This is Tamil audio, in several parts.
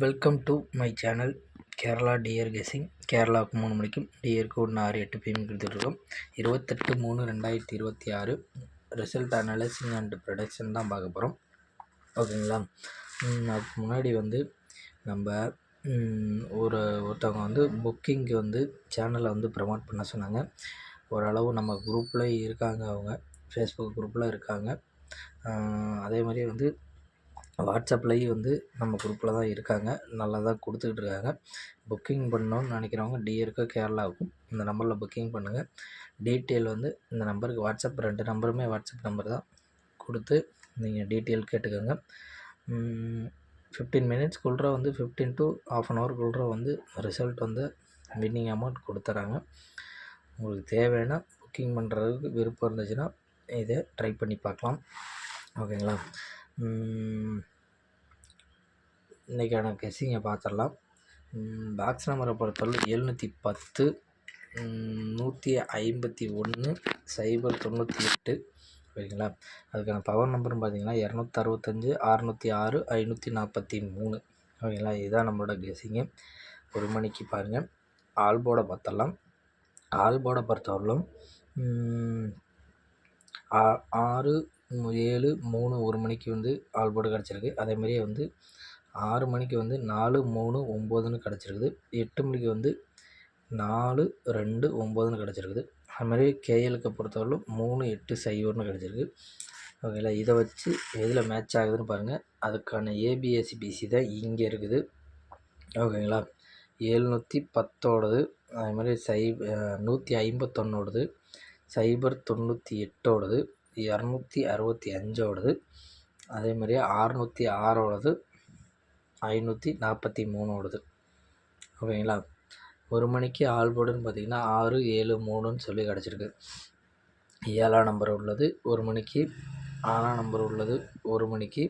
Welcome to my channel Kerala dear guessing. கேரளாவுக்கு 3 மணிக்கும் டியருக்கு 1 6 8 பிஎம் கொடுத்துட்ருக்கோம். 28/3/2026 ரிசல்ட் அனலைசிங் அண்ட் ப்ரொடக்ஷன் தான் பார்க்க போகிறோம். ஓகேங்களா. அதுக்கு முன்னாடி நம்ம ஒருத்தவங்க புக்கிங்க்கு சேனலை ப்ரமோட் பண்ண சொன்னாங்க. ஓரளவு நம்ம குரூப்பில் இருக்காங்க, அவங்க ஃபேஸ்புக் குரூப்பில் இருக்காங்க. அதே மாதிரி வாட்ஸ்அப்லேயும் நம்ம குரூப்பில் தான் இருக்காங்க. நல்லா தான் கொடுத்துக்கிட்டு இருக்காங்க. புக்கிங் பண்ணணுன்னு நினைக்கிறவங்க டியருக்கும் கேரளாவுக்கும் இந்த நம்பரில் புக்கிங் பண்ணுங்கள். டீட்டெயில் இந்த நம்பருக்கு வாட்ஸ்அப் 2 நம்பருமே வாட்ஸ்அப் நம்பர் தான் கொடுத்து நீங்கள் டீட்டெயில் கேட்டுக்கோங்க. 15 மினிட்ஸ்க்குள்ளே 15 to ½ an hour result winning amount கொடுத்துறாங்க. உங்களுக்கு தேவையான புக்கிங் பண்ணுறதுக்கு விருப்பம் இருந்துச்சுன்னா இதை ட்ரை பண்ணி பார்க்கலாம். ஓகேங்களா. இன்றைக்கான கெஸ்ஸிங்கை பார்த்துடலாம். பாக்ஸ் நம்பரை பொறுத்தவரை 710, 151, 098. ஓகேங்களா. அதுக்கான பவர் நம்பர்னு பார்த்தீங்கன்னா 265, 606, 543. ஓகேங்களா. இதுதான் நம்மளோட கெஸ்ஸிங்கு. 1 மணிக்கு பாருங்கள். ஆல்போர்டை பார்த்துடலாம். ஆல்போர்டை பொறுத்தவரையிலும் 6, 7, 3 1 மணிக்கு ஆல்போர்டு கிடச்சிருக்கு. அதேமாதிரியே 6 மணிக்கு 4, 3, 9ன்னு கிடச்சிருக்குது. 8 மணிக்கு 4, 2, 9ன்னு கிடச்சிருக்குது. அதுமாதிரி கேஎலுக்கு பொறுத்தவரையிலும் 3, 8, 0ன்னு கிடச்சிருக்கு. ஓகேங்களா. இதை வச்சு எதில் மேட்ச் ஆகுதுன்னு பாருங்கள். அதுக்கான ஏபிஎஸ்சிபிசி தான் இங்கே இருக்குது. ஓகேங்களா. 710ஓடது, அதுமாதிரி 151ஓடது, 098ஓடது, 265ஓடது, அதேமாதிரி 606ஓடது, 543ஓடது. ஓகேங்களா. 1 மணிக்கு ஆல்போர்டுன்னு பார்த்தீங்கன்னா 6, 7, 3ன்னு சொல்லி கிடச்சிருக்கு. 7ஆம் நம்பர் உள்ளது 1 மணிக்கு, 6ஆம் நம்பர் உள்ளது 1 மணிக்கு,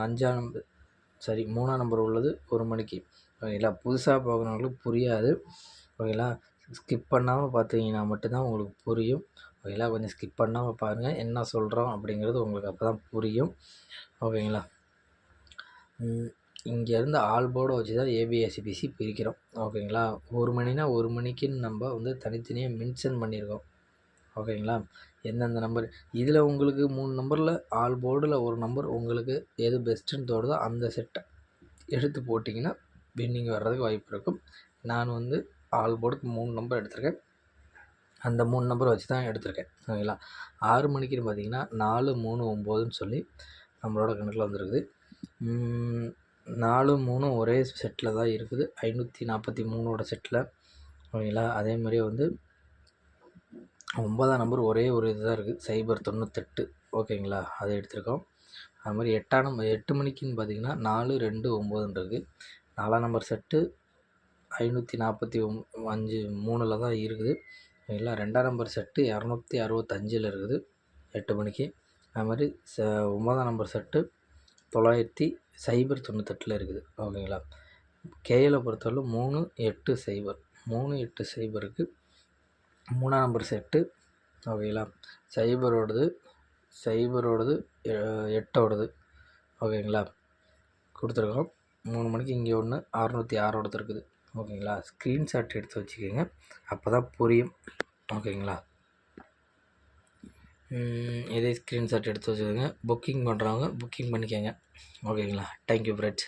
5ஆம் நம்பர் 3ஆம் நம்பர் உள்ளது 1 மணிக்கு. ஓகேங்களா. புதுசாக பார்க்குறவங்களுக்கு புரியாது. ஓகேங்களா. ஸ்கிப் பண்ணாமல் பார்த்தீங்கன்னா மட்டும்தான் உங்களுக்கு புரியும். ஓகேங்களா. கொஞ்சம் ஸ்கிப் பண்ணாமல் பாருங்கள், என்ன சொல்கிறோம் அப்படிங்கிறது உங்களுக்கு அப்போ தான் புரியும். ஓகேங்களா. இங்கேருந்து ஆல்போர்டை வச்சு தான் ஏபிஎஸ்சிபிசி பிரிக்கிறோம். ஓகேங்களா. 1 மணினா 1 மணிக்குன்னு நம்ம தனித்தனியாக மென்ஷன் பண்ணியிருக்கோம். ஓகேங்களா. எந்தெந்த நம்பர் இதில் உங்களுக்கு 3 நம்பரில் ஆல்போர்டில் ஒரு நம்பர் உங்களுக்கு எது பெஸ்ட்டுன்னு தோணுதோ அந்த செட்டை எடுத்து போட்டிங்கன்னா வின்னிங் வர்றதுக்கு வாய்ப்பு இருக்கும். நான் ஆல்போர்டுக்கு 3 நம்பர் எடுத்திருக்கேன். அந்த 3 நம்பரை வச்சு தான் எடுத்திருக்கேன். ஓகேங்களா. 6 மணிக்குன்னு பார்த்தீங்கன்னா 4, 3, 9ன்னு சொல்லி நம்மளோட கணக்கில் வந்துருக்குது. 4, 3 ஒரே செட்டில் தான் இருக்குது, 543ஓட செட்டில். ஓகேங்களா. அதேமாதிரி 9ஆம் நம்பர் ஒரே ஒரு இது தான் இருக்குது, 098. ஓகேங்களா. அதை எடுத்திருக்கோம். அதுமாதிரி 8 மணிக்குன்னு பார்த்தீங்கன்னா 4, 2, 9ன்னு இருக்குது. 4ஆம் நம்பர் செட்டு 545 3ல் தான் இருக்குது. ஓகேங்களா. 2ஆம் நம்பர் செட்டு 265ல் இருக்குது 8 மணிக்கு. அதுமாதிரி 9ஆம் நம்பர் செட்டு 098ல் இருக்குது. ஓகேங்களா. கேஎலை பொறுத்தவரை 3, 8, 0, 3, 8, 0க்கு 3ஆம் நம்பர் செட்டு. ஓகேங்களா. 0ஓடது, 8ஓடது. ஓகேங்களா. கொடுத்துருக்கோம். 3 மணிக்கு இங்கே 1, 606ஓடது இருக்குது. ஓகேங்களா. ஸ்க்ரீன்ஷாட் எடுத்து வச்சுக்கோங்க, அப்போ தான் புரியும். ஓகேங்களா. இதே ஸ்க்ரீன்ஷாட் எடுத்து வச்சுக்கோங்க. புக்கிங் பண்ணுறவங்க புக்கிங் பண்ணிக்கோங்க. ஓகேங்களா. Thank you friends.